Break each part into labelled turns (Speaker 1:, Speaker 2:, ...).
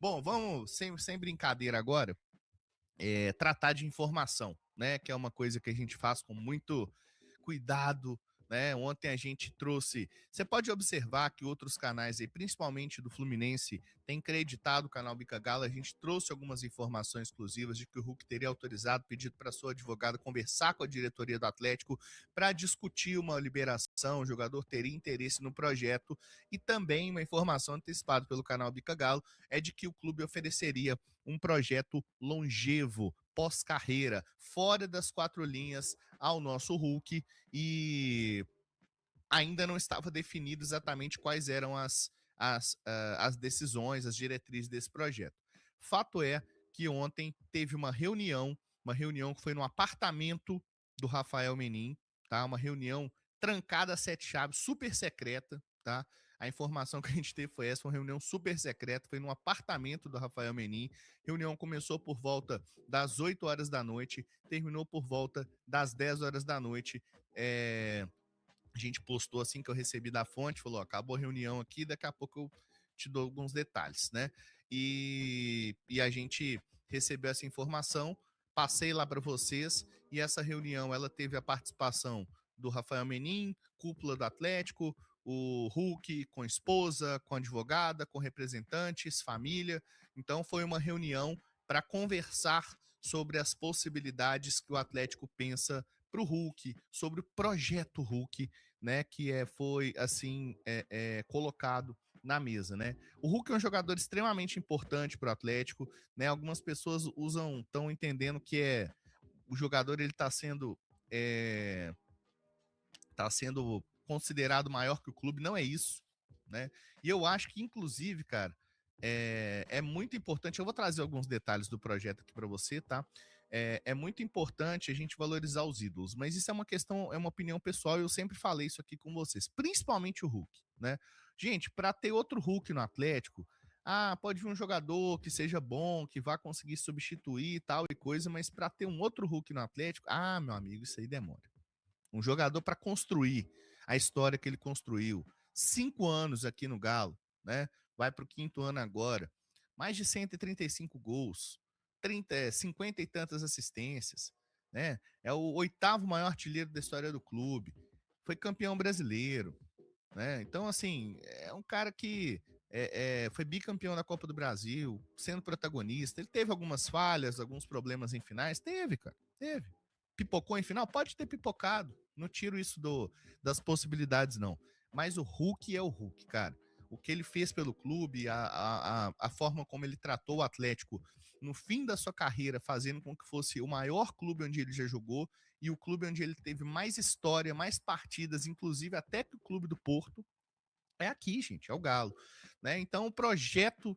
Speaker 1: Bom, vamos sem brincadeira agora, tratar de informação, né? Que é uma coisa que a gente faz com muito cuidado, né? Ontem a gente trouxe. Você pode observar que outros canais aí, principalmente do Fluminense, têm creditado o canal Bica Galo. A gente trouxe algumas informações exclusivas de que o Hulk teria autorizado, pedido para sua advogada conversar com a diretoria do Atlético para discutir uma liberação. O jogador teria interesse no projeto e também uma informação antecipada pelo canal Bica Galo é de que o clube ofereceria um projeto longevo, pós-carreira, fora das quatro linhas ao nosso Hulk e ainda não estava definido exatamente quais eram as decisões, as diretrizes desse projeto. Fato é que ontem teve uma reunião que foi no apartamento do Rafael Menin, tá? Uma reunião trancada a sete chaves, super secreta, tá? A informação que a gente teve foi essa, uma reunião super secreta, foi no apartamento do Rafael Menin. Reunião começou por volta das 8 horas da noite, terminou por volta das 10 horas da noite. A gente postou assim que eu recebi da fonte, falou: acabou a reunião aqui, daqui a pouco eu te dou alguns detalhes, né? E a gente recebeu essa informação, passei lá para vocês, e essa reunião ela teve a participação do Rafael Menin, cúpula do Atlético, o Hulk com esposa, com advogada, com representantes, família. Então foi uma reunião para conversar sobre as possibilidades que o Atlético pensa para o Hulk, sobre o projeto Hulk, né, que foi assim colocado na mesa, né? O Hulk é um jogador extremamente importante para o Atlético, né? Algumas pessoas estão entendendo que o jogador ele é, tá sendo considerado maior que o clube, não é isso, né? E eu acho que inclusive, cara, é muito importante. Eu vou trazer alguns detalhes do projeto aqui para você, tá? É muito importante a gente valorizar os ídolos, mas isso é uma questão, é uma opinião pessoal. E eu sempre falei isso aqui com vocês, principalmente o Hulk, né? Gente, para ter outro Hulk no Atlético, pode vir um jogador que seja bom, que vá conseguir substituir e tal e coisa, mas para ter um outro Hulk no Atlético, meu amigo, isso aí demora. Um jogador para construir a história que ele construiu. 5 anos aqui no Galo, né? Vai para o quinto ano agora. Mais de 135 gols, 50 e tantas assistências, né? É o oitavo maior artilheiro da história do clube. Foi campeão brasileiro, né? Então, assim, é um cara que foi bicampeão da Copa do Brasil, sendo protagonista. Ele teve algumas falhas, alguns problemas em finais. Teve, cara. Teve. Pipocou em final? Pode ter pipocado. Não tiro isso das possibilidades, não. Mas o Hulk é o Hulk, cara. O que ele fez pelo clube, a forma como ele tratou o Atlético no fim da sua carreira, fazendo com que fosse o maior clube onde ele já jogou e o clube onde ele teve mais história, mais partidas, inclusive até que o clube do Porto, é aqui, gente, é o Galo, né? Então o projeto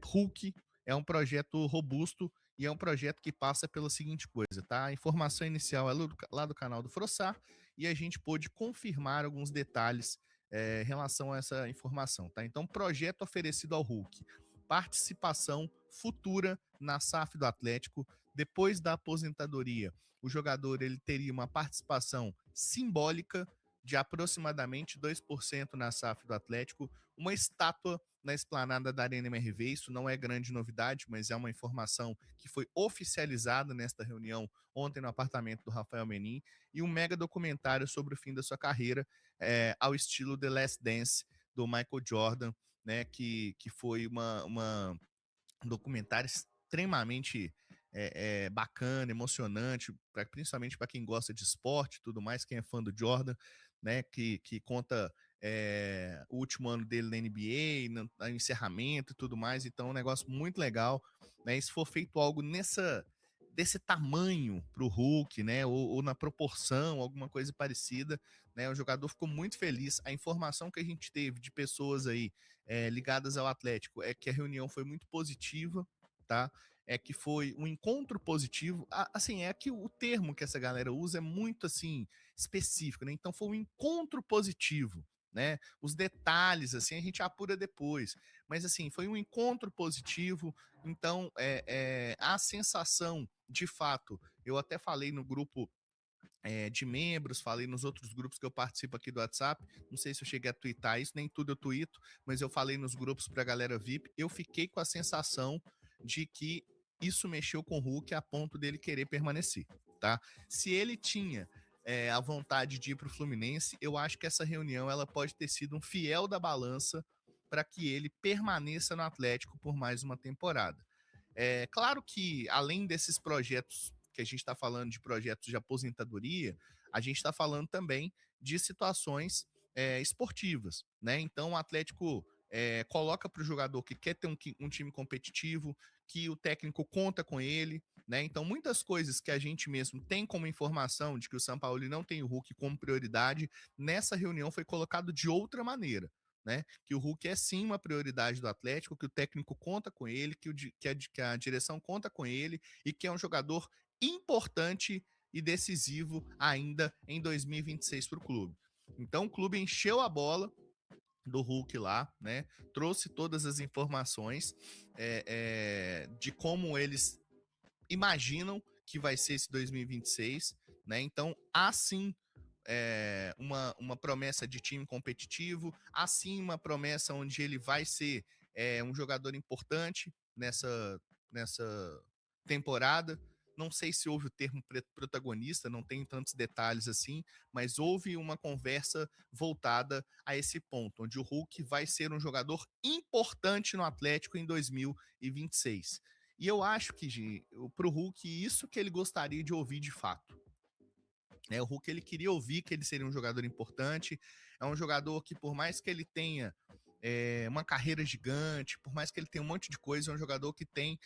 Speaker 1: Hulk é um projeto robusto e é um projeto que passa pela seguinte coisa, tá? A informação inicial é lá do canal do Frossar e a gente pôde confirmar alguns detalhes em relação a essa informação, tá? Então, projeto oferecido ao Hulk, participação futura na SAF do Atlético, depois da aposentadoria, o jogador ele teria uma participação simbólica de aproximadamente 2% na SAF do Atlético, uma estátua na esplanada da Arena MRV. Isso não é grande novidade, mas é uma informação que foi oficializada nesta reunião ontem no apartamento do Rafael Menin, e um mega documentário sobre o fim da sua carreira, ao estilo The Last Dance do Michael Jordan, né, que foi um documentário extremamente bacana, emocionante, principalmente para quem gosta de esporte e tudo mais, quem é fã do Jordan, né, que conta o último ano dele na NBA, no encerramento e tudo mais. Então é um negócio muito legal, né? E se for feito algo desse tamanho para o Hulk, né, ou na proporção, alguma coisa parecida, né, o jogador ficou muito feliz. A informação que a gente teve de pessoas aí ligadas ao Atlético é que a reunião foi muito positiva, tá? É que foi um encontro positivo. Assim, é que o termo que essa galera usa é muito assim específico, né? Então foi um encontro positivo, né? Os detalhes assim a gente apura depois, mas assim foi um encontro positivo. Então a sensação, de fato, eu até falei no grupo de membros, falei nos outros grupos que eu participo aqui do WhatsApp. Não sei se eu cheguei a twittar isso, nem tudo eu twito, mas eu falei nos grupos pra galera VIP. Eu fiquei com a sensação de que isso mexeu com o Hulk a ponto dele querer permanecer, tá? Se ele tinha a vontade de ir pro Fluminense, eu acho que essa reunião ela pode ter sido um fiel da balança para que ele permaneça no Atlético por mais uma temporada. É claro que, além desses projetos que a gente está falando de projetos de aposentadoria, a gente está falando também de situações esportivas, né? Então, o Atlético coloca para o jogador que quer ter um time competitivo, que o técnico conta com ele, né? Então, muitas coisas que a gente mesmo tem como informação de que o São Paulo não tem o Hulk como prioridade, nessa reunião foi colocado de outra maneira. Né? Que o Hulk é sim uma prioridade do Atlético, que o técnico conta com ele, que a direção conta com ele e que é um jogador importante e decisivo ainda em 2026 para o clube. Então o clube encheu a bola do Hulk lá, né? Trouxe todas as informações de como eles imaginam que vai ser esse 2026, né? Então há sim uma promessa de time competitivo, assim uma promessa onde ele vai ser um jogador importante nessa temporada. Não sei se houve o termo protagonista, não tenho tantos detalhes assim, mas houve uma conversa voltada a esse ponto, onde o Hulk vai ser um jogador importante no Atlético em 2026. E eu acho que para o Hulk, isso que ele gostaria de ouvir de fato. O Hulk ele queria ouvir que ele seria um jogador importante. É um jogador que, por mais que ele tenha uma carreira gigante, por mais que ele tenha um monte de coisa, é um jogador que tem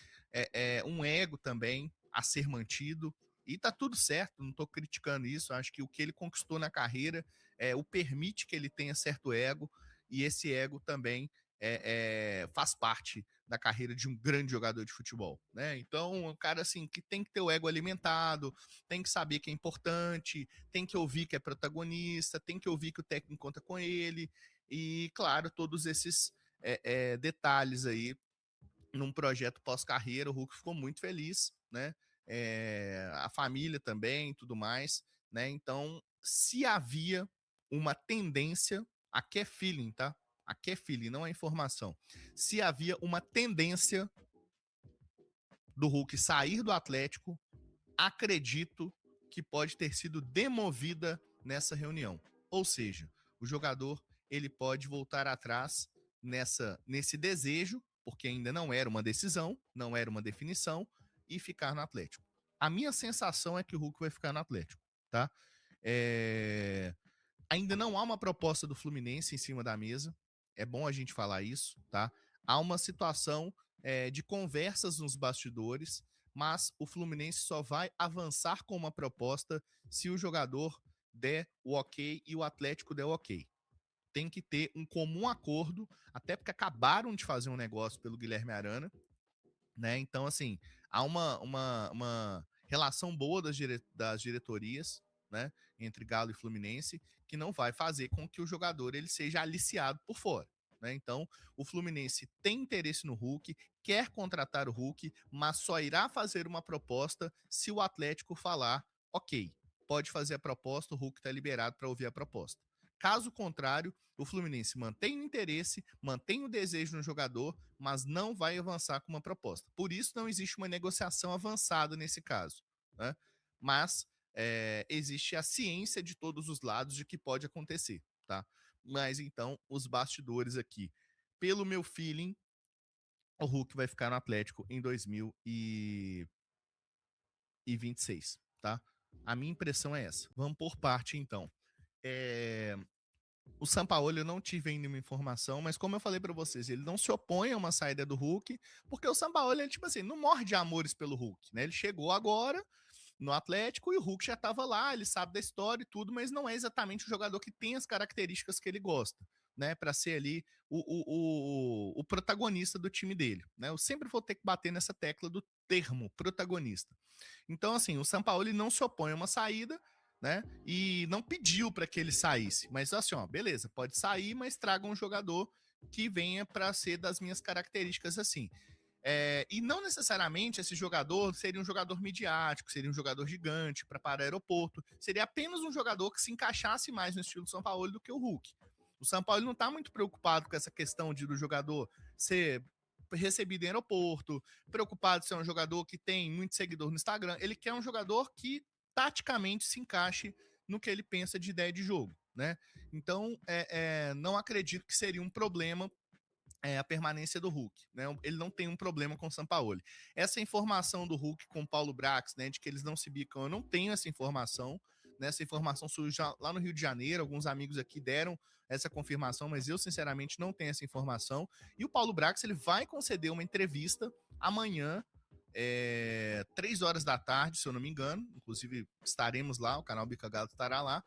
Speaker 1: um ego também a ser mantido. E tá tudo certo, não tô criticando isso. Acho que o que ele conquistou na carreira o permite que ele tenha certo ego, e esse ego também faz parte da carreira de um grande jogador de futebol, né? Então, um cara assim que tem que ter o ego alimentado, tem que saber que é importante, tem que ouvir que é protagonista, tem que ouvir que o técnico conta com ele, e, claro, todos esses detalhes aí num projeto pós-carreira. O Hulk ficou muito feliz, né? A família também, tudo mais, né? Então, se havia uma tendência, aqui é feeling, tá? Aqui é feeling, não é informação. Se havia uma tendência do Hulk sair do Atlético, acredito que pode ter sido demovida nessa reunião. Ou seja, o jogador ele pode voltar atrás nesse desejo, porque ainda não era uma decisão, não era uma definição, e ficar no Atlético. A minha sensação é que o Hulk vai ficar no Atlético, tá? Ainda não há uma proposta do Fluminense em cima da mesa. É bom a gente falar isso, tá? Há uma situação de conversas nos bastidores, mas o Fluminense só vai avançar com uma proposta se o jogador der o ok e o Atlético der o ok. Tem que ter um comum acordo, até porque acabaram de fazer um negócio pelo Guilherme Arana, né? Então, assim, há uma relação boa das diretorias, né, entre Galo e Fluminense, que não vai fazer com que o jogador ele seja aliciado por fora. Né? Então, o Fluminense tem interesse no Hulk, quer contratar o Hulk, mas só irá fazer uma proposta se o Atlético falar, ok, pode fazer a proposta, o Hulk está liberado para ouvir a proposta. Caso contrário, o Fluminense mantém o interesse, mantém o desejo no jogador, mas não vai avançar com uma proposta. Por isso não existe uma negociação avançada nesse caso. Né? Mas existe a ciência de todos os lados de que pode acontecer. Tá? Mas então, os bastidores aqui. Pelo meu feeling, o Hulk vai ficar no Atlético em 2026. Tá? A minha impressão é essa. Vamos por parte, então. O Sampaoli eu não tive ainda uma informação, mas como eu falei para vocês, ele não se opõe a uma saída do Hulk, porque o Sampaoli, ele, tipo assim, não morre de amores pelo Hulk, né? Ele chegou agora no Atlético e o Hulk já estava lá, ele sabe da história e tudo, mas não é exatamente o jogador que tem as características que ele gosta, né? Para ser ali o protagonista do time dele, né? Eu sempre vou ter que bater nessa tecla do termo protagonista. Então, assim, o Sampaoli não se opõe a uma saída, né? E não pediu para que ele saísse, mas assim, ó, beleza, pode sair, mas traga um jogador que venha para ser das minhas características assim. E não necessariamente esse jogador seria um jogador midiático, seria um jogador gigante para parar o aeroporto. Seria apenas um jogador que se encaixasse mais no estilo do São Paulo do que o Hulk. O São Paulo não está muito preocupado com essa questão do jogador ser recebido em aeroporto, preocupado de ser um jogador que tem muito seguidor no Instagram. Ele quer um jogador que taticamente se encaixe no que ele pensa de ideia de jogo, né? Então, não acredito que seria um problema a permanência do Hulk, né? Ele não tem um problema com o Sampaoli. Essa informação do Hulk com o Paulo Brax, né, de que eles não se bicam, eu não tenho essa informação, né? Essa informação surgiu lá no Rio de Janeiro, alguns amigos aqui deram essa confirmação, mas eu sinceramente não tenho essa informação. E o Paulo Brax, ele vai conceder uma entrevista amanhã 3 horas da tarde, se eu não me engano. Inclusive, estaremos lá, o canal Bica Galo estará lá.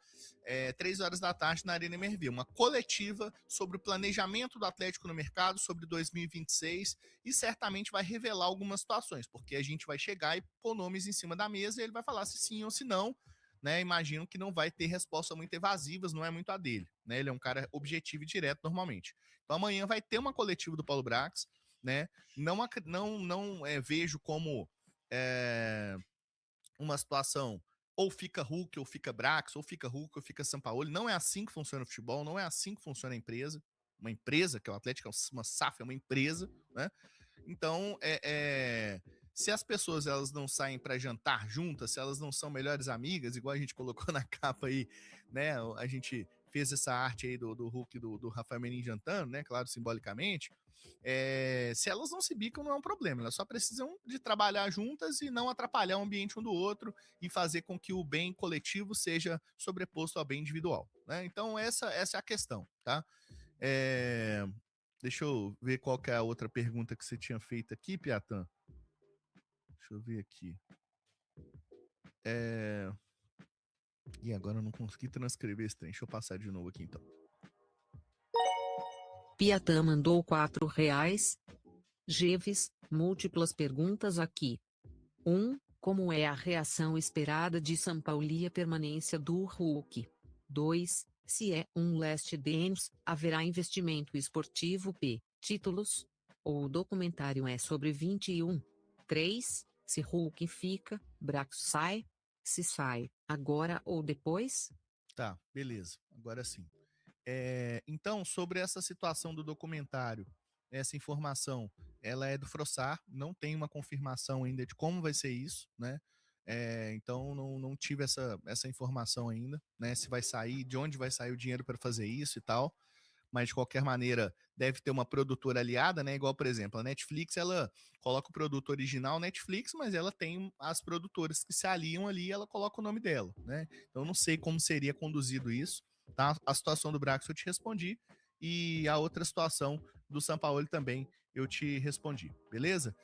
Speaker 1: 3 horas da tarde na Arena MRV. Uma coletiva sobre o planejamento do Atlético no mercado, sobre 2026, e certamente vai revelar algumas situações, porque a gente vai chegar e pôr nomes em cima da mesa e ele vai falar se sim ou se não. Né, imagino que não vai ter respostas muito evasivas, não é muito a dele. Né, ele é um cara objetivo e direto normalmente. Então amanhã vai ter uma coletiva do Paulo Brax, né? Não vejo como uma situação ou fica Hulk, ou fica Brax, ou fica Hulk, ou fica Sampaoli. Não é assim que funciona o futebol, não é assim que funciona a empresa. Uma empresa, que é o Atlético, é uma SAF, é uma empresa, né? Então, se as pessoas elas não saem para jantar juntas, se elas não são melhores amigas, igual a gente colocou na capa aí, né? A gente fez essa arte aí do Hulk do Rafael Menin jantando, né? Claro, simbolicamente. Se elas não se bicam, não é um problema. Elas só precisam de trabalhar juntas e não atrapalhar o ambiente um do outro e fazer com que o bem coletivo seja sobreposto ao bem individual. Né? Então, essa é a questão, tá? Deixa eu ver qual que é a outra pergunta que você tinha feito aqui, Piatan. Deixa eu ver aqui. E agora eu não consegui transcrever esse trem. Deixa eu passar de novo aqui, então.
Speaker 2: Piatan mandou R$4. Geves, múltiplas perguntas aqui. 1. Como é a reação esperada de Sampaoli à permanência do Hulk? 2. Se é um Last Dance, haverá investimento esportivo P. Títulos? Ou o documentário é sobre 21? 3. Se Hulk fica, Brax sai? Se sai, agora ou depois?
Speaker 1: Tá, beleza. Agora sim. Então, sobre essa situação do documentário, essa informação, ela é do Frossar, não tem uma confirmação ainda de como vai ser isso, né? Então, não tive essa informação ainda, né? Se vai sair, de onde vai sair o dinheiro para fazer isso e tal. Mas, de qualquer maneira, deve ter uma produtora aliada, né? Igual, por exemplo, a Netflix, ela coloca o produto original Netflix, mas ela tem as produtoras que se aliam ali e ela coloca o nome dela, né? Então, não sei como seria conduzido isso. Tá? A situação do Brax eu te respondi e a outra situação do Sampaoli também eu te respondi, beleza?